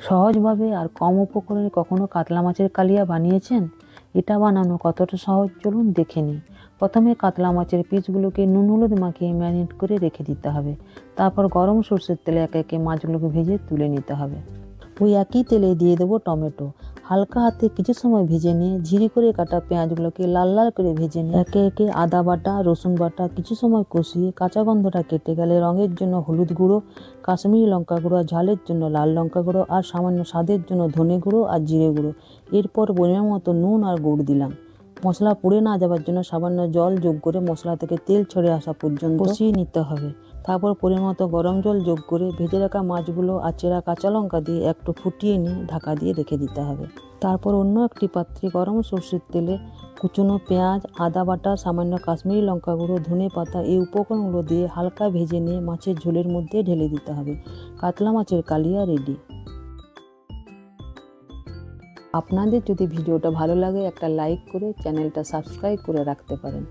সহজভাবে আর কম উপকরণে কখনো কাতলা মাছের কালিয়া বানিয়েছেন? এটা বানানো কতটা সহজ চলুন দেখে নিই। প্রথমে কাতলা মাছের পিসগুলোকে নুন হলুদ মাখিয়ে ম্যারিনেট করে রেখে দিতে হবে। তারপর গরম সর্ষের তেলে একে একে মাছগুলোকে ভেজে তুলে নিতে হবে। ওই একই তেলে দিয়ে দেবো টমেটো। হালকা হাতে কিছু সময় ভেজে নিয়ে ঝিরি করে কাটা পেঁয়াজগুলোকে লাল লাল করে ভেজে নিয়ে একে একে আদা বাটা রসুন বাটা কিছু সময় কষিয়ে কাঁচা গন্ধটা কেটে গেলে রঙের জন্য হলুদ গুঁড়ো, কাশ্মীরি লঙ্কা গুঁড়ো, ঝালের জন্য লাল লঙ্কা গুঁড়ো আর সামান্য স্বাদের জন্য ধনে গুঁড়ো আর জিরে গুঁড়ো। এরপর পরিমাণ মতো নুন আর গুড় দিলাম। মশলা পুড়ে না যাওয়ার জন্য সামান্য জল যোগ করে মশলা থেকে তেল ছেড়ে আসা পর্যন্ত কষিয়ে নিতে হবে। তারপর পরিমাণ মতো গরম জল যোগ করে ভেজে রাখা মাছগুলো আর চেরা কাঁচা লঙ্কা দিয়ে একটু ফুটিয়ে নিয়ে ঢাকা দিয়ে রেখে দিতে হবে। তারপর অন্য একটি পাত্রে গরম সর্ষের তেলে কুচনো পেঁয়াজ, আদা বাটা, সামান্য কাশ্মীরি লঙ্কা গুঁড়ো, ধনে পাতা এই উপকরণগুলো দিয়ে হালকা ভেজে নিয়ে মাছের ঝোলের মধ্যে ঢেলে দিতে হবে। কাতলা মাছের কালিয়া রেডি। আপনাদের যদি ভিডিওটা ভালো লাগে একটা লাইক করে চ্যানেলটা সাবস্ক্রাইব করে রাখতে পারেন।